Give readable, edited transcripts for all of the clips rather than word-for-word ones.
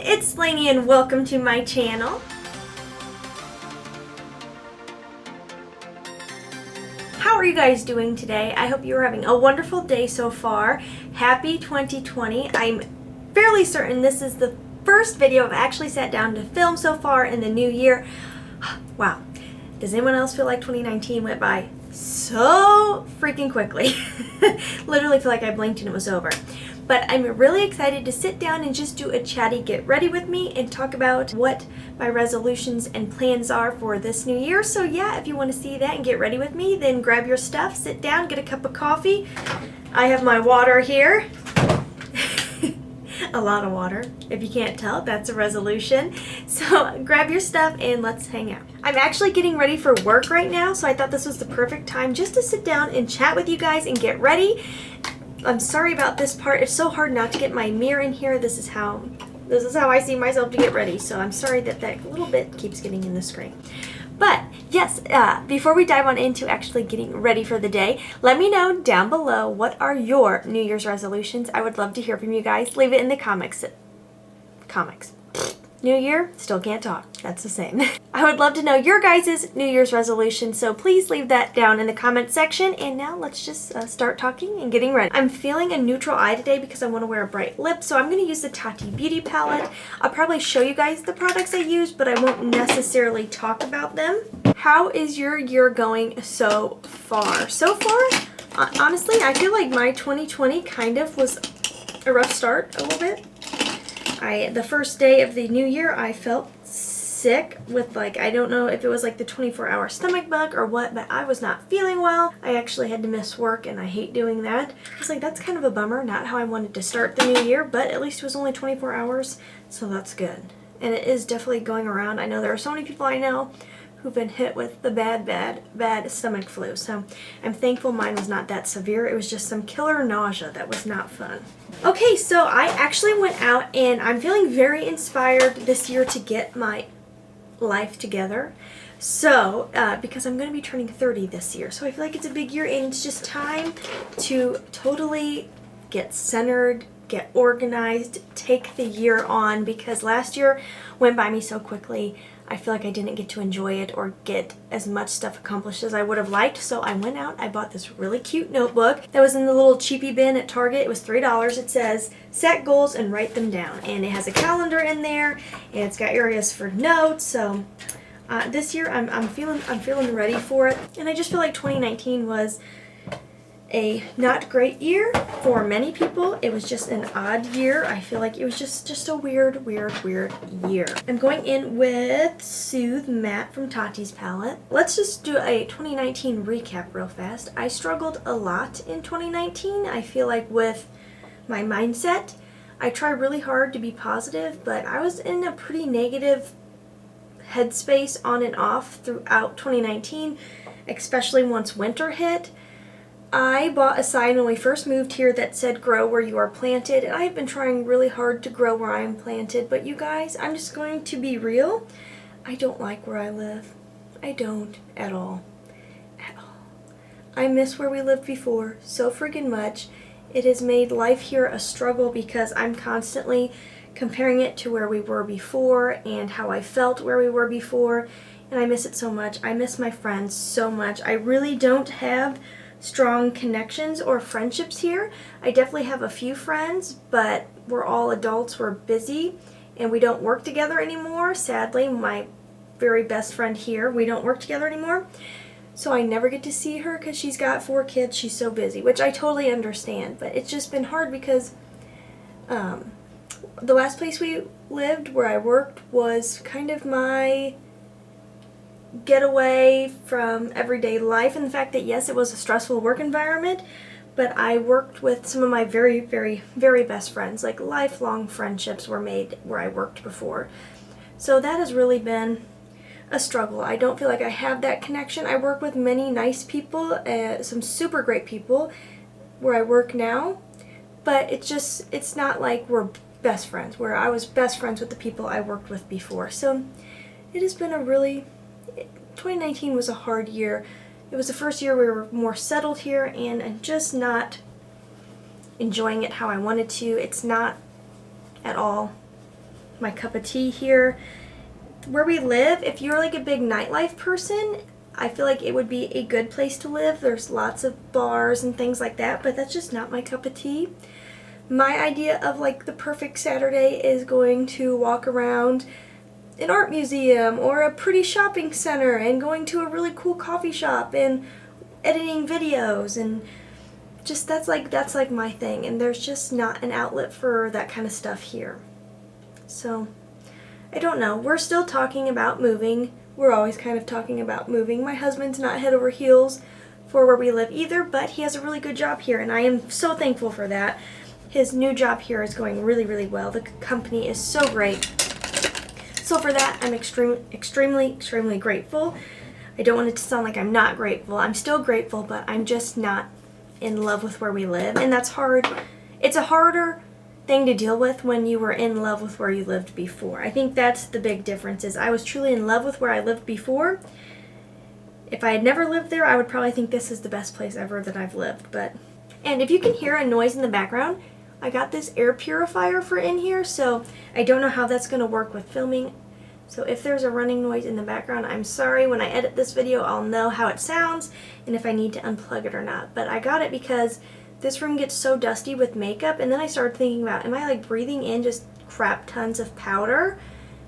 it's Laynie and welcome to my channel. How are you guys doing today? I hope you're having a wonderful day so far. Happy 2020. I'm fairly certain this is the first video I've actually sat down to film so far in the new year. Wow. Does anyone else feel like 2019 went by so freaking quickly? Literally feel like I blinked and it was over. But I'm really excited to sit down and just do a chatty get ready with me and talk about what my resolutions and plans are for this new year. So yeah, if you want to see that and get ready with me, then grab your stuff, sit down, get a cup of coffee. I have my water here. A lot of water. If you can't tell, that's a resolution. So grab your stuff and let's hang out. I'm actually getting ready for work right now, so I thought this was the perfect time just to sit down and chat with you guys and get ready. I'm sorry about this part. It's so hard not to get my mirror in here. This is how I see myself to get ready. So I'm sorry that little bit keeps getting in the screen. But yes, before we dive on into actually getting ready for the day, let me know down below what are your New Year's resolutions. I would love to hear from you guys. Leave it in the comics. New Year, still can't talk. That's the same. I would love to know your guys' New Year's resolution, so please leave that down in the comment section. And now let's just start talking and getting ready. I'm feeling a neutral eye today because I want to wear a bright lip, so I'm going to use the Tati Beauty palette. I'll probably show you guys the products I use, but I won't necessarily talk about them. How is your year going so far? So far, honestly, I feel like my 2020 kind of was a rough start a little bit. The first day of the new year, I felt sick with I don't know if it was like the 24-hour stomach bug or what, but I was not feeling well. I actually had to miss work and I hate doing that. I was like, that's kind of a bummer, not how I wanted to start the new year, but at least it was only 24 hours, so that's good. And it is definitely going around. I know there are so many people I know who've been hit with the bad stomach flu. So I'm thankful mine was not that severe. It was just some killer nausea that was not fun. Okay, so I actually went out and I'm feeling very inspired this year to get my life together. So, because I'm going to be turning 30 this year. So I feel like it's a big year and it's just time to totally get centered, get organized, take the year on, because last year went by me so quickly. I feel like I didn't get to enjoy it or get as much stuff accomplished as I would have liked. So I went out, I bought this really cute notebook that was in the little cheapy bin at Target. It was $3. It says, set goals and write them down. And it has a calendar in there and it's got areas for notes. So this year I'm feeling ready for it. And I just feel like 2019 was a not great year for many people. It was just an odd year. I feel like it was just a weird year. I'm going in with Soothe Matte from Tati's palette. Let's just do a 2019 recap real fast. I struggled a lot in 2019. I feel like with my mindset, I tried really hard to be positive, but I was in a pretty negative headspace on and off throughout 2019, especially once winter hit. I bought a sign when we first moved here that said grow where you are planted, and I've been trying really hard to grow where I am planted, but you guys, I'm just going to be real. I don't like where I live. I don't at all. At all. I miss where we lived before so friggin' much. It has made life here a struggle because I'm constantly comparing it to where we were before and how I felt where we were before, and I miss it so much. I miss my friends so much. I really don't have strong connections or friendships here. I definitely have a few friends, but we're all adults, we're busy, and we don't work together anymore. Sadly, my very best friend here, we don't work together anymore. So I never get to see her because she's got 4 kids, she's so busy, which I totally understand, but it's just been hard because the last place we lived where I worked was kind of my get away from everyday life, and the fact that yes, it was a stressful work environment, but I worked with some of my very best friends. Like lifelong friendships were made where I worked before. So that has really been a struggle. I don't feel like I have that connection. I work with many nice people, some super great people where I work now, but it's not like we're best friends, where I was best friends with the people I worked with before. So it has been 2019 was a hard year. It was the first year we were more settled here, and I'm just not enjoying it how I wanted to. It's not at all my cup of tea here. Where we live, if you're like a big nightlife person, I feel like it would be a good place to live. There's lots of bars and things like that, but that's just not my cup of tea. My idea of like the perfect Saturday is going to walk around an art museum or a pretty shopping center and going to a really cool coffee shop and editing videos, and just that's like my thing, and there's just not an outlet for that kind of stuff here. So I don't know. We're still talking about moving. We're always kind of talking about moving. My husband's not head over heels for where we live either, but he has a really good job here, and I am so thankful for that. His new job here is going really, really well. The company is so great. So for that, I'm extremely grateful. I don't want it to sound like I'm not grateful. I'm still grateful, but I'm just not in love with where we live, and that's hard. It's a harder thing to deal with when you were in love with where you lived before. I think that's the big difference, is I was truly in love with where I lived before. If I had never lived there, I would probably think this is the best place ever that I've lived. And if you can hear a noise in the background, I got this air purifier for in here, so I don't know how that's going to work with filming. So if there's a running noise in the background, I'm sorry. When I edit this video, I'll know how it sounds and if I need to unplug it or not. But I got it because this room gets so dusty with makeup, and then I started thinking about, am I like breathing in just crap tons of powder?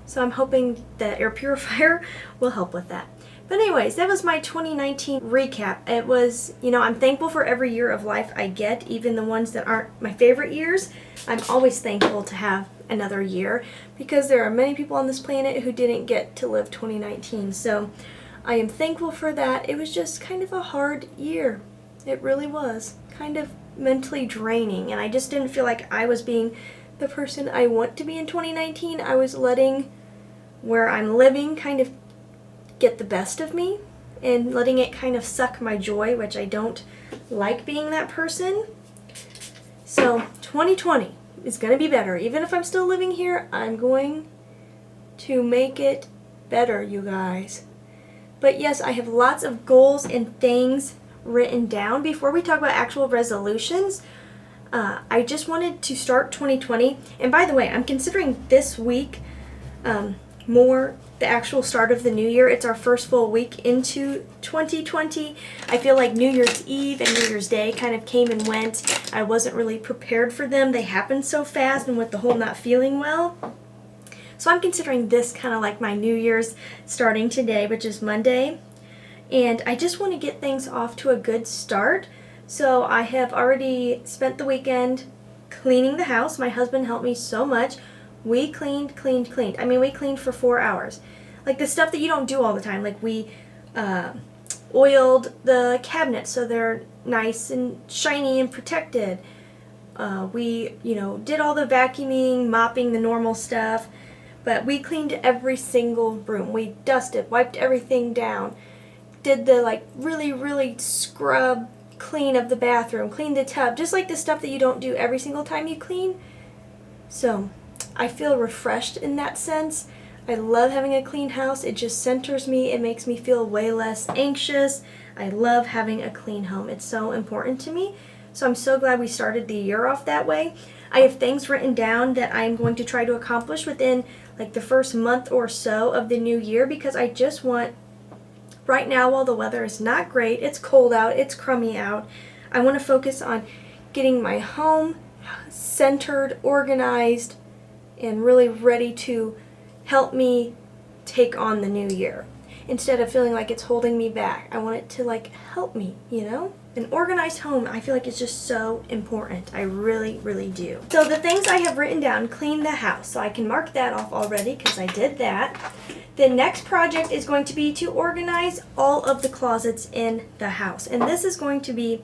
So I'm hoping the air purifier will help with that. But anyways, that was my 2019 recap. It was, I'm thankful for every year of life I get, even the ones that aren't my favorite years. I'm always thankful to have another year, because there are many people on this planet who didn't get to live 2019. So I am thankful for that. It was just kind of a hard year. It really was. Kind of mentally draining, and I just didn't feel like I was being the person I want to be in 2019. I was letting where I'm living kind of get the best of me and letting it kind of suck my joy, which I don't like being that person. So 2020 is going to be better. Even if I'm still living here, I'm going to make it better, you guys. But yes, I have lots of goals and things written down. Before we talk about actual resolutions, I just wanted to start 2020. And by the way, I'm considering this week more the actual start of the new year. It's our first full week into 2020. I feel like New Year's Eve and New Year's Day kind of came and went. I wasn't really prepared for them. They happened so fast, and with the whole not feeling well. So I'm considering this kind of like my New Year's starting today, which is Monday. And I just want to get things off to a good start. So I have already spent the weekend cleaning the house. My husband helped me so much. We cleaned. I mean, we cleaned for 4 hours. Like the stuff that you don't do all the time. Like we oiled the cabinets so they're nice and shiny and protected. We, did all the vacuuming, mopping, the normal stuff. But we cleaned every single room. We dusted, wiped everything down. Did the really scrub clean of the bathroom. Cleaned the tub. Just like the stuff that you don't do every single time you clean. So I feel refreshed in that sense. I love having a clean house. It just centers me. It makes me feel way less anxious. I love having a clean home. It's so important to me. So I'm so glad we started the year off that way. I have things written down that I'm going to try to accomplish within like the first month or so of the new year, because I just want, right now while the weather is not great, it's cold out, it's crummy out, I want to focus on getting my home centered, organized, and really ready to help me take on the new year. Instead of feeling like it's holding me back, I want it to help me, An organized home, I feel like it's just so important. I really do. So the things I have written down: clean the house. So I can mark that off already because I did that. The next project is going to be to organize all of the closets in the house. And this is going to be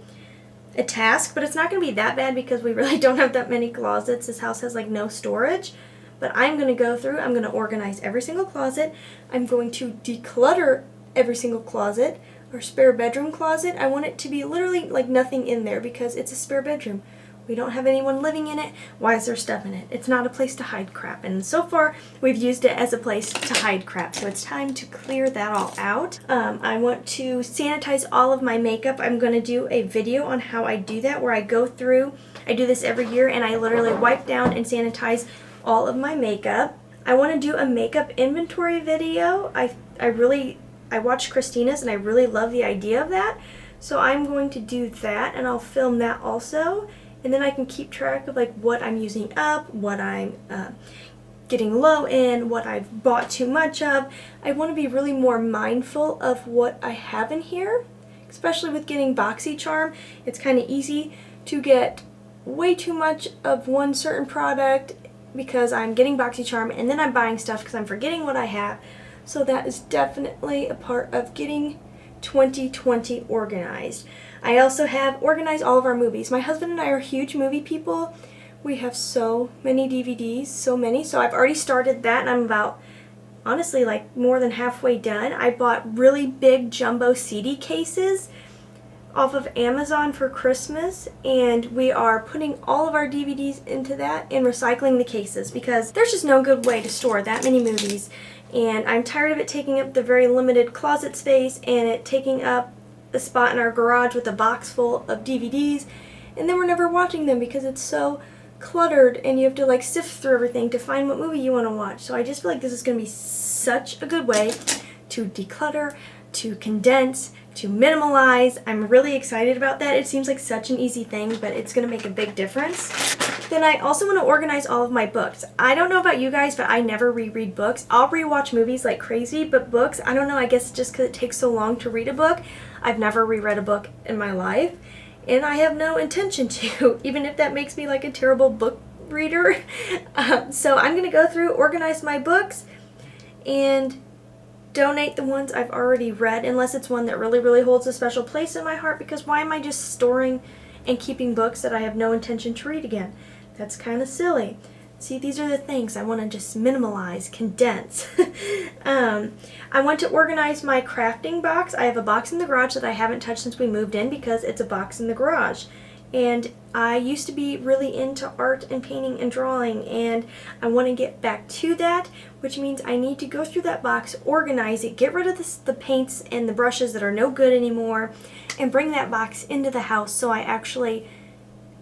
a task, but it's not going to be that bad because we really don't have that many closets. This house has no storage. But I'm going to go through, I'm going to organize every single closet. I'm going to declutter every single closet. Our spare bedroom closet, I want it to be literally nothing in there because it's a spare bedroom. We don't have anyone living in it. Why is there stuff in it? It's not a place to hide crap. And so far, we've used it as a place to hide crap. So it's time to clear that all out. I want to sanitize all of my makeup. I'm going to do a video on how I do that, where I go through, I do this every year, and I literally wipe down and sanitize all of my makeup. I want to do a makeup inventory video. I watched Christina's and I really love the idea of that. So I'm going to do that, and I'll film that also. And then I can keep track of like what I'm using up, what I'm getting low in, what I've bought too much of. I want to be really more mindful of what I have in here, especially with getting BoxyCharm. It's kind of easy to get way too much of one certain product because I'm getting BoxyCharm and then I'm buying stuff because I'm forgetting what I have. So that is definitely a part of getting 2020 organized. I also have organized all of our movies. My husband and I are huge movie people. We have so many DVDs, so many. So I've already started that, and I'm about, honestly, like more than halfway done. I bought really big jumbo CD cases off of Amazon for Christmas, and we are putting all of our DVDs into that and recycling the cases because there's just no good way to store that many movies. And I'm tired of it taking up the very limited closet space and it taking up a spot in our garage with a box full of DVDs, and then we're never watching them because it's so cluttered and you have to like sift through everything to find what movie you want to watch. So I just feel like this is going to be such a good way to declutter, to condense, to minimalize. I'm really excited about that. It seems like such an easy thing, but it's going to make a big difference. Then I also want to organize all of my books. I don't know about you guys, but I never reread books. I'll rewatch movies like crazy, but books, I don't know, I guess just because it takes so long to read a book. I've never reread a book in my life, and I have no intention to, even if that makes me like a terrible book reader. So I'm going to go through, organize my books, and donate the ones I've already read, unless it's one that really, really holds a special place in my heart, because why am I just storing and keeping books that I have no intention to read again? That's kind of silly. See, these are the things I want to just minimalize, condense. I want to organize my crafting box. I have a box in the garage that I haven't touched since we moved in because it's a box in the garage. And I used to be really into art and painting and drawing, and I want to get back to that, which means I need to go through that box, organize it, get rid of the paints and the brushes that are no good anymore, and bring that box into the house so I actually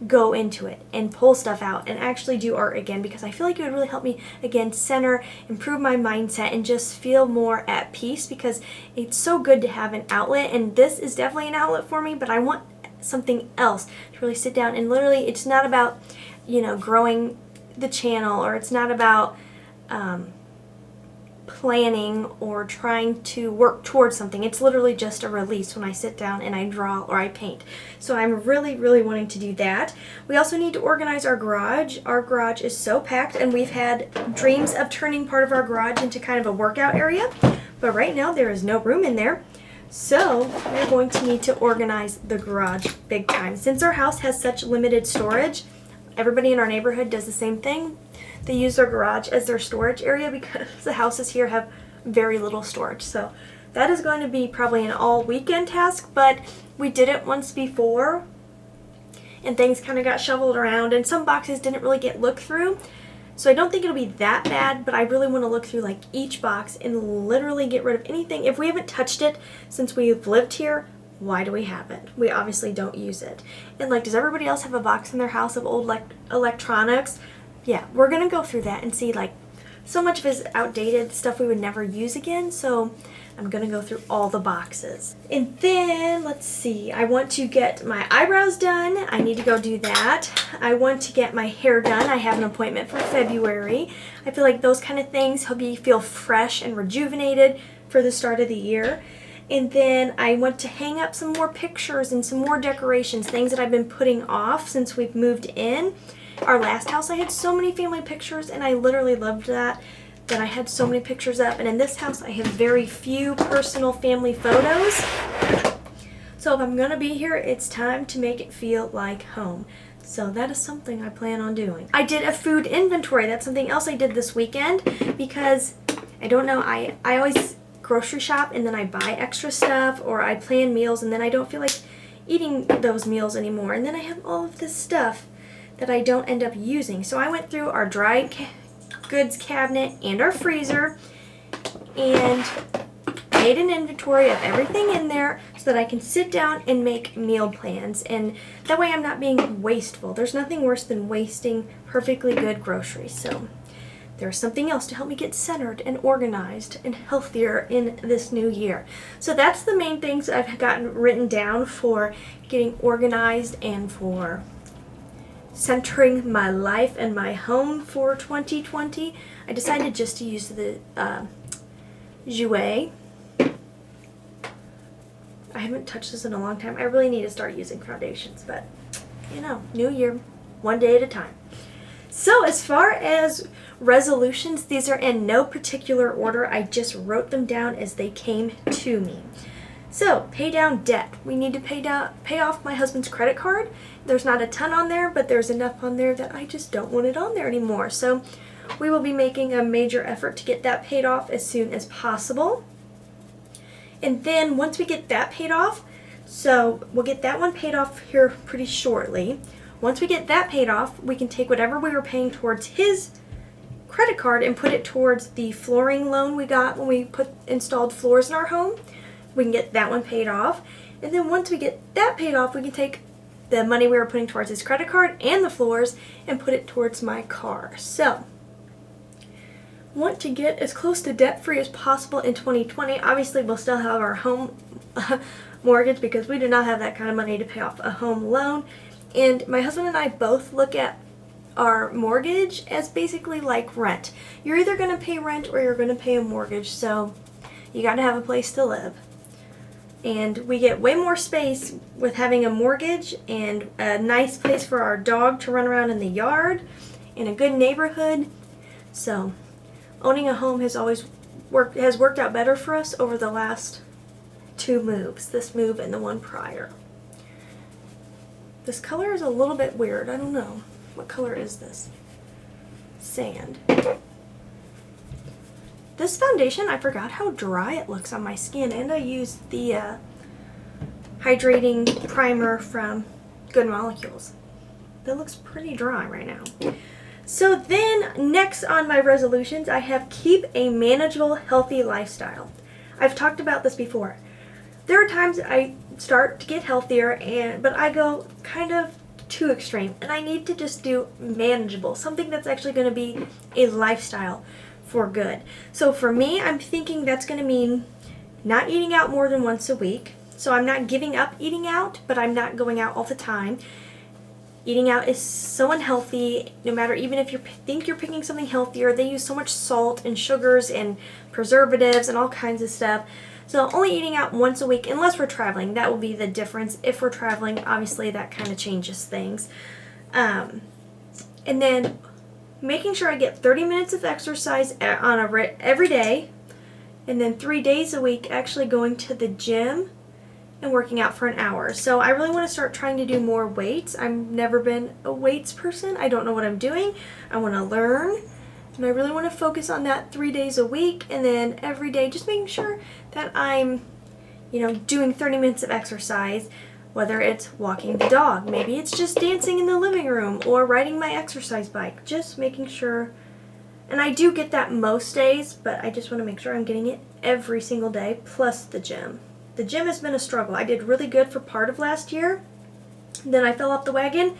go into it and pull stuff out and actually do art again, because I feel like it would really help me again center, improve my mindset, and just feel more at peace, because it's so good to have an outlet, and this is definitely an outlet for me, but I want something else to really sit down and literally, it's not about, you know, growing the channel, or it's not about planning or trying to work towards something. It's literally just a release when I sit down and I draw or I paint. So I'm really, really wanting to do that. We also need to organize our garage. Our garage is so packed, and we've had dreams of turning part of our garage into kind of a workout area, but right now there is no room in there. So we're going to need to organize the garage big time. Since our house has such limited storage, everybody in our neighborhood does the same thing. They use their garage as their storage area because the houses here have very little storage. So that is going to be probably an all weekend task, but we did it once before and things kind of got shoveled around and some boxes didn't really get looked through. So I don't think it'll be that bad, but I really want to look through like each box and literally get rid of anything. If we haven't touched it since we've lived here, why do we have it? We obviously don't use it. And like, does everybody else have a box in their house of old electronics? Yeah, we're going to go through that and see, like, so much of it is outdated, stuff we would never use again. So I'm going to go through all the boxes. And then, let's see, I want to get my eyebrows done. I need to go do that. I want to get my hair done. I have an appointment for February. I feel like those kind of things help you feel fresh and rejuvenated for the start of the year. And then I want to hang up some more pictures and some more decorations, things that I've been putting off since we've moved in. Our last house, I had so many family pictures, and I literally loved that I had so many pictures up. And in this house, I have very few personal family photos. So if I'm going to be here, it's time to make it feel like home. So that is something I plan on doing. I did a food inventory. That's something else I did this weekend because, I don't know, I always grocery shop and then I buy extra stuff, or I plan meals and then I don't feel like eating those meals anymore. And then I have all of this stuff that I don't end up using. So I went through our dry goods cabinet and our freezer and made an inventory of everything in there so that I can sit down and make meal plans, and that way I'm not being wasteful. There's nothing worse than wasting perfectly good groceries. So there's something else to help me get centered and organized and healthier in this new year. So that's the main things I've gotten written down for getting organized and for centering my life and my home for 2020. I decided just to use the Jouer. I haven't touched this in a long time. I really need to start using foundations, but you know, new year, one day at a time. So as far as resolutions, these are in no particular order. I just wrote them down as they came to me. So, pay down debt. We need to pay off my husband's credit card. There's not a ton on there, but there's enough on there that I just don't want it on there anymore. So, we will be making a major effort to get that paid off as soon as possible. And then once we get that paid off, so we'll get that one paid off here pretty shortly. Once we get that paid off, we can take whatever we were paying towards his credit card and put it towards the flooring loan we got when we installed floors in our home. We can get that one paid off. And then once we get that paid off, we can take the money we were putting towards his credit card and the floors and put it towards my car. So, want to get as close to debt-free as possible in 2020. Obviously, we'll still have our home mortgage because we do not have that kind of money to pay off a home loan. And my husband and I both look at our mortgage as basically like rent. You're either going to pay rent or you're going to pay a mortgage, so you got to have a place to live. And we get way more space with having a mortgage and a nice place for our dog to run around in the yard in a good neighborhood. So, owning a home has worked out better for us over the last 2 moves, this move and the one prior. This color is a little bit weird. I don't know. What color is this? Sand. This foundation, I forgot how dry it looks on my skin, and I used the hydrating primer from Good Molecules. That looks pretty dry right now. So then, next on my resolutions, I have keep a manageable, healthy lifestyle. I've talked about this before. There are times I start to get healthier, but I go kind of too extreme, and I need to just do manageable, something that's actually going to be a lifestyle for good. So for me, I'm thinking that's going to mean not eating out more than once a week. So I'm not giving up eating out, but I'm not going out all the time. Eating out is so unhealthy, no matter, even if you think you're picking something healthier, they use so much salt and sugars and preservatives and all kinds of stuff. So only eating out once a week, unless we're traveling. That will be the difference. If we're traveling, obviously that kind of changes things. And then making sure I get 30 minutes of exercise on every day, and then 3 days a week actually going to the gym and working out for an hour. So I really want to start trying to do more weights. I've never been a weights person. I don't know what I'm doing. I want to learn. And I really want to focus on that 3 days a week, and then every day just making sure that I'm, doing 30 minutes of exercise, whether it's walking the dog, maybe it's just dancing in the living room, or riding my exercise bike, just making sure. And I do get that most days, but I just want to make sure I'm getting it every single day, plus the gym. The gym has been a struggle. I did really good for part of last year, then I fell off the wagon,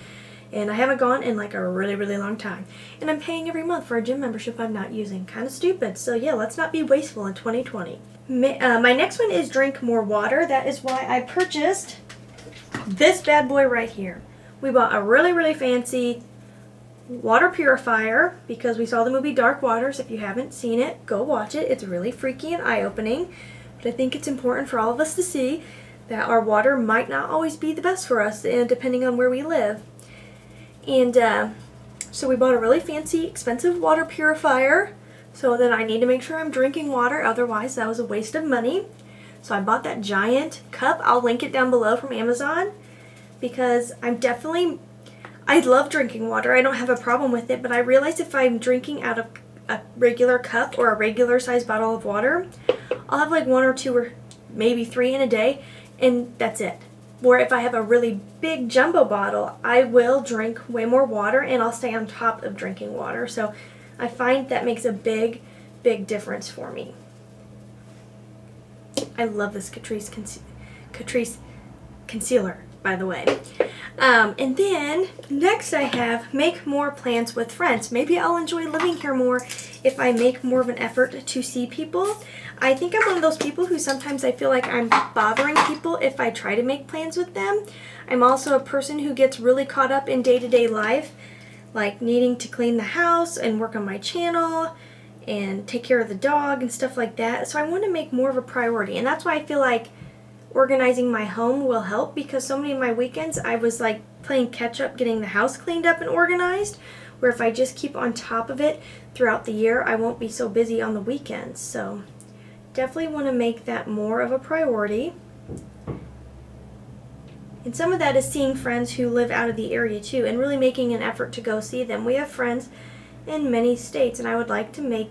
and I haven't gone in like a really, really long time. And I'm paying every month for a gym membership I'm not using. Kind of stupid. So yeah, let's not be wasteful in 2020. My next one is drink more water. That is why I purchased this bad boy right here. We bought a really, really fancy water purifier because we saw the movie Dark Waters. If you haven't seen it, go watch it. It's really freaky and eye-opening. But I think it's important for all of us to see that our water might not always be the best for us, and depending on where we live. And so we bought a really fancy, expensive water purifier, so that I need to make sure I'm drinking water, otherwise that was a waste of money. So I bought that giant cup. I'll link it down below from Amazon, because I love drinking water. I don't have a problem with it, but I realize if I'm drinking out of a regular cup or a regular size bottle of water, I'll have like 1 or 2 or maybe 3 in a day, and that's it. Or if I have a really big jumbo bottle, I will drink way more water, and I'll stay on top of drinking water. So I find that makes a big, big difference for me. I love this Catrice concealer. by the way. And then next I have make more plans with friends. Maybe I'll enjoy living here more if I make more of an effort to see people. I think I'm one of those people who sometimes I feel like I'm bothering people if I try to make plans with them. I'm also a person who gets really caught up in day-to-day life, like needing to clean the house and work on my channel and take care of the dog and stuff like that. So I want to make more of a priority, and that's why I feel like organizing my home will help, because so many of my weekends I was like playing catch up getting the house cleaned up and organized, where if I just keep on top of it throughout the year, I won't be so busy on the weekends. So definitely want to make that more of a priority. And some of that is seeing friends who live out of the area too, and really making an effort to go see them. We have friends in many states, and I would like to make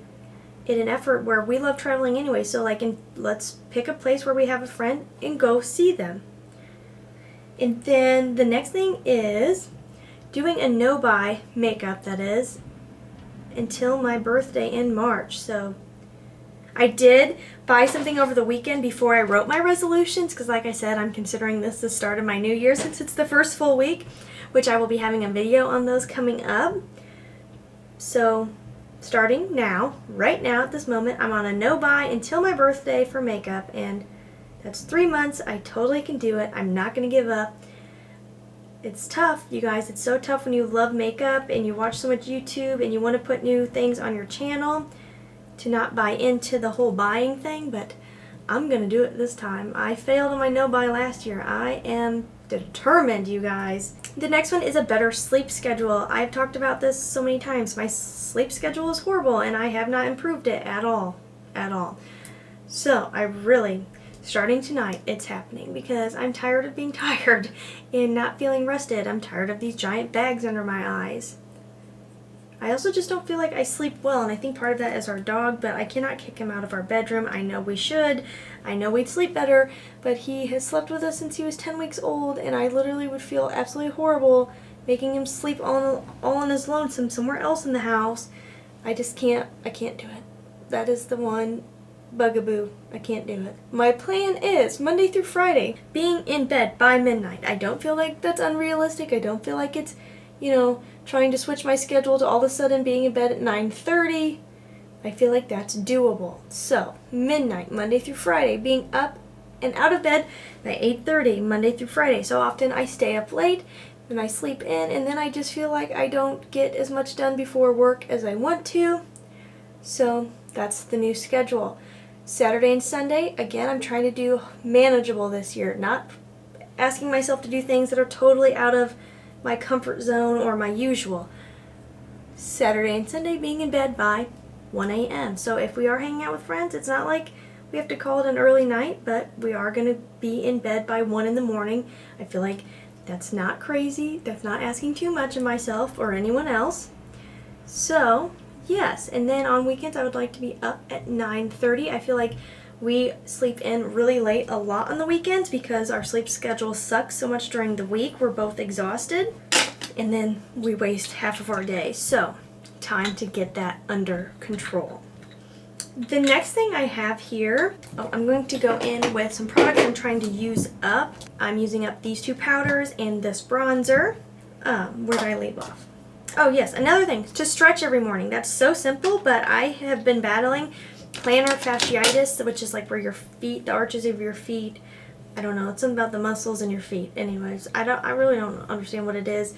it an effort where we love traveling anyway. So like, let's pick a place where we have a friend and go see them. And then the next thing is doing a no-buy makeup, that is, until my birthday in March. So I did buy something over the weekend before I wrote my resolutions, because like I said, I'm considering this the start of my new year since it's the first full week, which I will be having a video on those coming up. So starting now, right now at this moment, I'm on a no-buy until my birthday for makeup, and that's 3 months. I totally can do it. I'm not going to give up. It's tough, you guys. It's so tough when you love makeup and you watch so much YouTube and you want to put new things on your channel to not buy into the whole buying thing, but I'm going to do it this time. I failed on my no-buy last year. I am determined, you guys. The next one is a better sleep schedule. I've talked about this so many times. My sleep schedule is horrible and I have not improved it at all. So I really, starting tonight, it's happening, because I'm tired of being tired and not feeling rested. I'm tired of these giant bags under my eyes. I also just don't feel like I sleep well, and I think part of that is our dog, but I cannot kick him out of our bedroom. I know we should. I know we'd sleep better, but he has slept with us since he was 10 weeks old, and I literally would feel absolutely horrible making him sleep all on his lonesome somewhere else in the house. I just can't. I can't do it. That is the one bugaboo. I can't do it. My plan is Monday through Friday, being in bed by midnight. I don't feel like that's unrealistic. I don't feel like it's, trying to switch my schedule to all of a sudden being in bed at 9:30. I feel like that's doable. So, midnight, Monday through Friday, being up and out of bed by 8:30, Monday through Friday. So often I stay up late and I sleep in, and then I just feel like I don't get as much done before work as I want to. So, that's the new schedule. Saturday and Sunday, again, I'm trying to do manageable this year, not asking myself to do things that are totally out of my comfort zone or my usual. Saturday and Sunday being in bed by 1 a.m. So if we are hanging out with friends, it's not like we have to call it an early night, but we are going to be in bed by 1 in the morning. I feel like that's not crazy. That's not asking too much of myself or anyone else. So, yes. And then on weekends, I would like to be up at 9:30. I feel like we sleep in really late a lot on the weekends because our sleep schedule sucks so much during the week. We're both exhausted, and then we waste half of our day. So, time to get that under control. The next thing I have here, I'm going to go in with some products I'm trying to use up. I'm using up these two powders and this bronzer. Where did I leave off? Oh yes, another thing, to stretch every morning. That's so simple, but I have been battling plantar fasciitis, which is like where your feet, the arches of your feet, I don't know, it's something about the muscles in your feet. Anyways, I really don't understand what it is,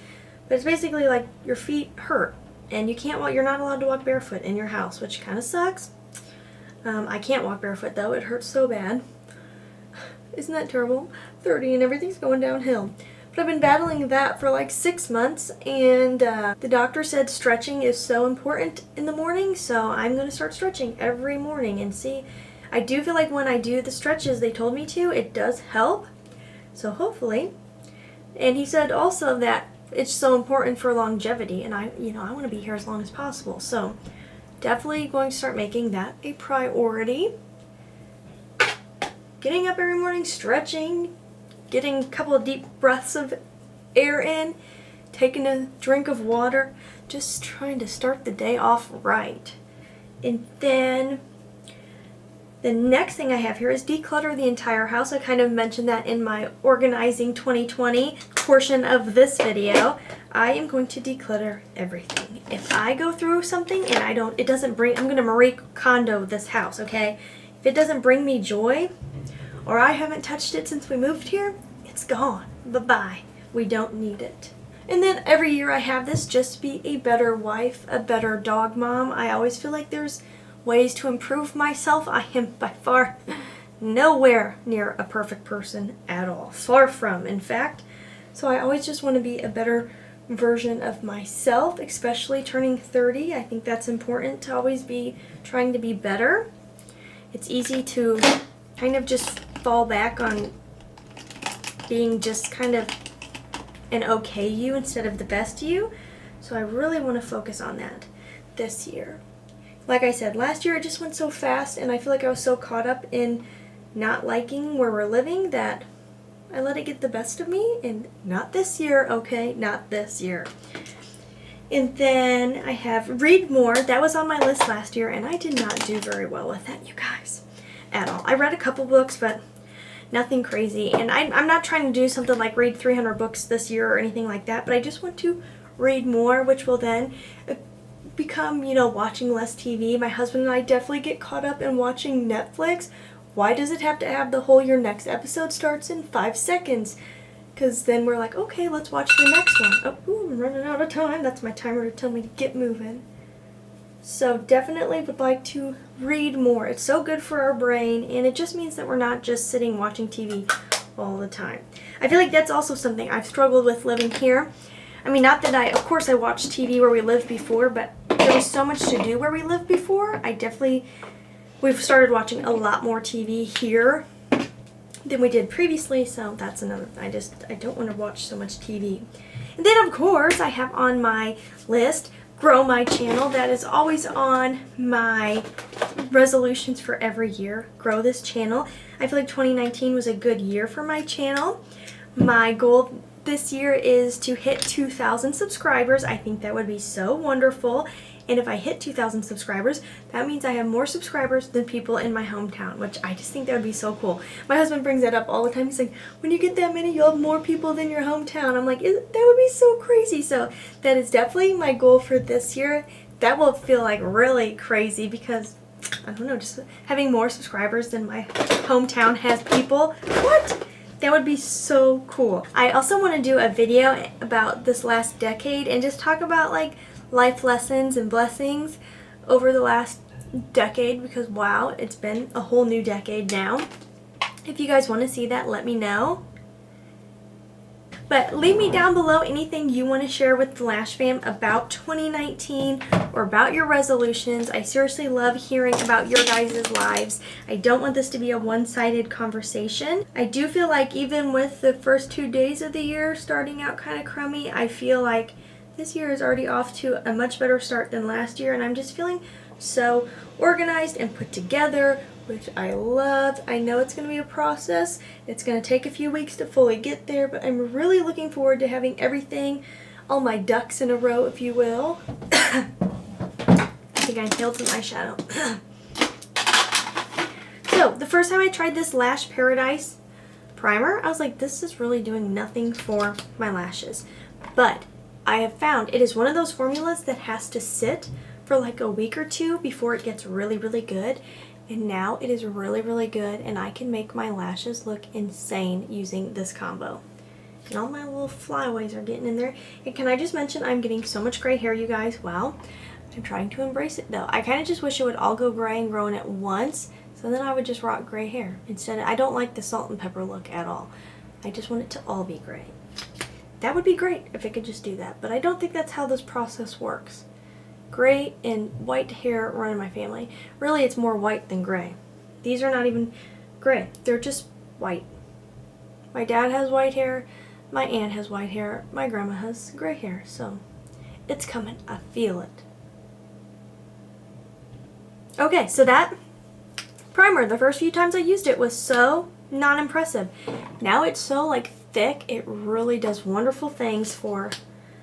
but it's basically like your feet hurt, and you're not allowed to walk barefoot in your house, which kind of sucks. I can't walk barefoot though, it hurts so bad. Isn't that terrible? 30 and everything's going downhill. But I've been battling that for like 6 months, and the doctor said stretching is so important in the morning, so I'm going to start stretching every morning and see. I do feel like when I do the stretches they told me to, it does help, so hopefully. And he said also that it's so important for longevity, and I want to be here as long as possible, so definitely going to start making that a priority. Getting up every morning, stretching, getting a couple of deep breaths of air in, taking a drink of water, just trying to start the day off right. And then The next thing I have here is declutter the entire house. I kind of mentioned that in my organizing 2020 portion of this video. I am going to declutter everything. If I go through something and I'm going to Marie Kondo this house, okay? If it doesn't bring me joy, or I haven't touched it since we moved here, it's gone. Bye-bye. We don't need it. And then every year I have this, just be a better wife, a better dog mom. I always feel like there's ways to improve myself. I am by far nowhere near a perfect person at all. Far from, in fact. So I always just want to be a better version of myself, especially turning 30. I think that's important to always be trying to be better. It's easy to kind of just fall back on being just kind of an okay you instead of the best you. So I really want to focus on that this year. Like I said, last year it just went so fast, and I feel like I was so caught up in not liking where we're living that I let it get the best of me. And not this year, okay? Not this year. And then I have read more. That was on my list last year, and I did not do very well with that, you guys, at all. I read a couple books, but nothing crazy. And I'm not trying to do something like read 300 books this year or anything like that, but I just want to read more, which will then become, watching less TV. My husband and I definitely get caught up in watching Netflix. Why does it have to have the whole your next episode starts in 5 seconds? Because then we're like, okay, let's watch the next one. Oh, ooh, I'm running out of time. That's my timer to tell me to get moving. So definitely would like to read more. It's so good for our brain, and it just means that we're not just sitting watching TV all the time. I feel like that's also something I've struggled with living here. I mean, not that of course I watched TV where we lived before, but there was so much to do where we lived before. We've started watching a lot more TV here than we did previously, so that's another thing. I don't want to watch so much TV. And then of course I have on my list, grow my channel. That is always on my resolutions for every year. Grow this channel. I feel like 2019 was a good year for my channel. My goal this year is to hit 2,000 subscribers. I think that would be so wonderful. And if I hit 2,000 subscribers, that means I have more subscribers than people in my hometown, which I just think that would be so cool. My husband brings that up all the time. He's like, when you get that many, you'll have more people than your hometown. I'm like, that would be so crazy. So that is definitely my goal for this year. That will feel like really crazy because, I don't know, just having more subscribers than my hometown has people. What? That would be so cool. I also want to do a video about this last decade and just talk about like life lessons and blessings over the last decade, because wow, it's been a whole new decade now. If you guys want to see that, let me know. But leave me down below anything you want to share with the Lash fam about 2019 or about your resolutions. I seriously love hearing about your guys' lives. I don't want this to be a one-sided conversation. I do feel like even with the first 2 days of the year starting out kind of crummy, I feel like this year is already off to a much better start than last year, and I'm just feeling so organized and put together, which I love. I know it's going to be a process. It's going to take a few weeks to fully get there, but I'm really looking forward to having everything, all my ducks in a row, if you will. I think I inhaled some eyeshadow. So, the first time I tried this Lash Paradise primer, I was like, this is really doing nothing for my lashes. But I have found it is one of those formulas that has to sit for like a week or two before it gets really, really good. And now it is really, really good, and I can make my lashes look insane using this combo. And all my little flyaways are getting in there. And can I just mention, I'm getting so much gray hair, you guys. Wow. I'm trying to embrace it though. I kind of just wish it would all go gray and grow in at once, so then I would just rock gray hair. Instead, I don't like the salt and pepper look at all. I just want it to all be gray. That would be great if it could just do that, but I don't think that's how this process works. Gray and white hair run in my family. Really, it's more white than gray. These are not even gray. They're just white. My dad has white hair. My aunt has white hair. My grandma has gray hair. So, it's coming. I feel it. Okay, so that primer, the first few times I used it, was so non-impressive. Now it's so like thick. It really does wonderful things for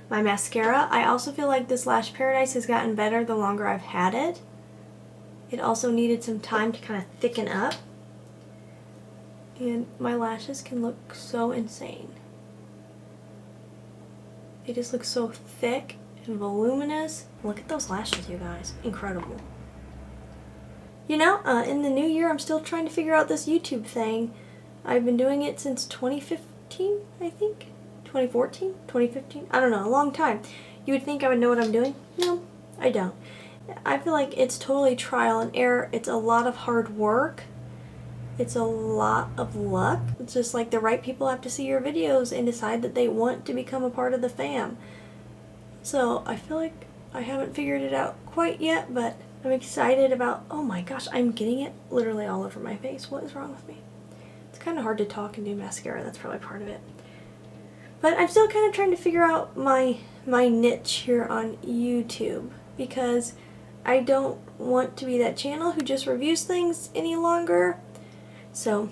my mascara. I also feel like this Lash Paradise has gotten better the longer I've had it. It also needed some time to kind of thicken up. And my lashes can look so insane. They just look so thick and voluminous. Look at those lashes, you guys. Incredible. You know, in the new year, I'm still trying to figure out this YouTube thing. I've been doing it since 2015, I think. 2014? 2015? I don't know, a long time. You would think I would know what I'm doing? No, I don't. I feel like it's totally trial and error. It's a lot of hard work. It's a lot of luck. It's just like the right people have to see your videos and decide that they want to become a part of the fam. So I feel like I haven't figured it out quite yet, but I'm excited about, oh my gosh, I'm getting it literally all over my face. What is wrong with me? It's kind of hard to talk and do mascara. That's probably part of it. But I'm still kind of trying to figure out my niche here on YouTube, because I don't want to be that channel who just reviews things any longer. So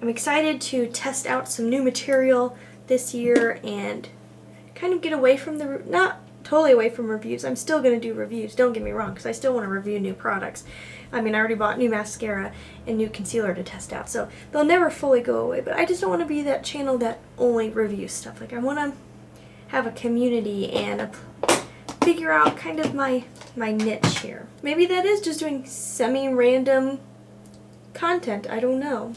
I'm excited to test out some new material this year and kind of get away from not totally away from reviews. I'm still going to do reviews, don't get me wrong, because I still want to review new products. I mean, I already bought new mascara and new concealer to test out, so they'll never fully go away, but I just don't want to be that channel that only reviews stuff. Like, I want to have a community and figure out kind of my niche here. Maybe that is just doing semi-random content, I don't know.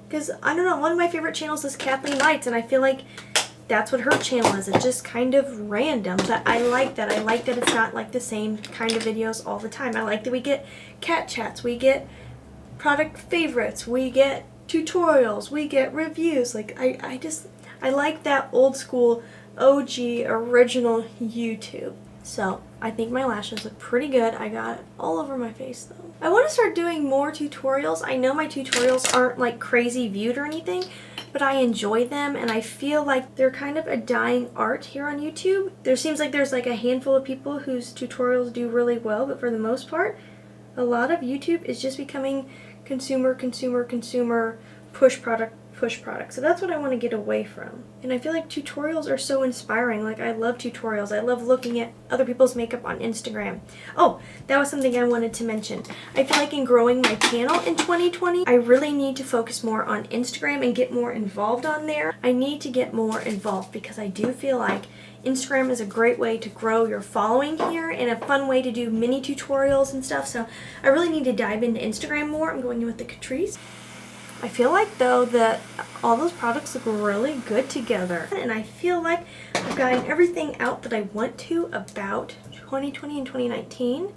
Because, I don't know, one of my favorite channels is Kathleen Lights, and I feel like that's what her channel is. It's just kind of random, but I like that. I like that it's not like the same kind of videos all the time. I like that we get cat chats, we get product favorites, we get tutorials, we get reviews. Like, I like that old school OG original YouTube. So I think my lashes look pretty good. I got it all over my face though. I want to start doing more tutorials. I know my tutorials aren't like crazy viewed or anything, but I enjoy them, and I feel like they're kind of a dying art here on YouTube. There seems like there's like a handful of people whose tutorials do really well, but for the most part, a lot of YouTube is just becoming consumer, push product. So that's what I want to get away from. And I feel like tutorials are so inspiring. Like, I love tutorials. I love looking at other people's makeup on Instagram. Oh, that was something I wanted to mention. I feel like in growing my channel in 2020, I really need to focus more on Instagram and get more involved on there. I need to get more involved because I do feel like Instagram is a great way to grow your following here and a fun way to do mini tutorials and stuff. So I really need to dive into Instagram more. I'm going in with the Catrice. I feel like, though, that all those products look really good together. And I feel like I've gotten everything out that I want to about 2020 and 2019.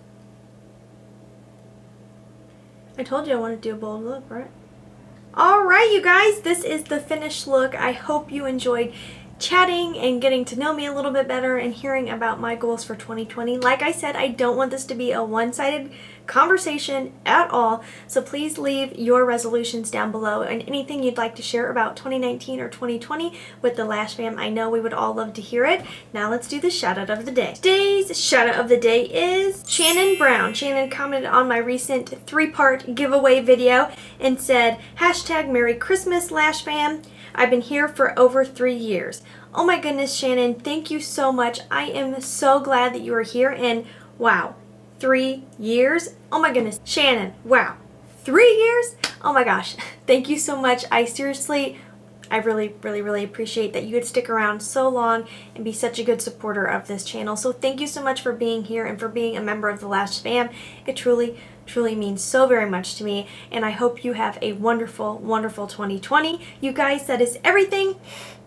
I told you I wanted to do a bold look, right? Alright, you guys, this is the finished look. I hope you enjoyed chatting and getting to know me a little bit better and hearing about my goals for 2020. Like I said, I don't want this to be a one-sided conversation at all, so please leave your resolutions down below and anything you'd like to share about 2019 or 2020 with the Lash Fam. I know we would all love to hear it. Now let's do the shout out of the day. Today's shout out of the day is Shannon Brown. Shannon commented on my recent 3-part giveaway video and said, hashtag Merry Christmas Lash Fam. I've been here for over 3 years. Oh my goodness, Shannon, thank you so much. I am so glad that you are here, and wow, 3 years? Oh my goodness, Shannon, wow, 3 years? Oh my gosh, thank you so much. I really appreciate that you would stick around so long and be such a good supporter of this channel. So thank you so much for being here and for being a member of the Lash Fam. It truly means so very much to me, and I hope you have a wonderful 2020. You guys, that is everything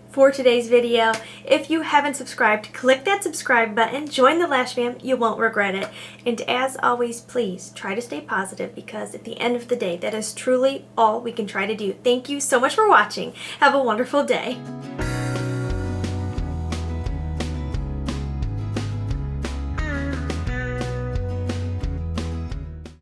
for today's video. If you haven't subscribed, click that subscribe button, join the Lash Fam, you won't regret it. And as always, please try to stay positive, because at the end of the day, that is truly all we can try to do. Thank you so much for watching. Have a wonderful day.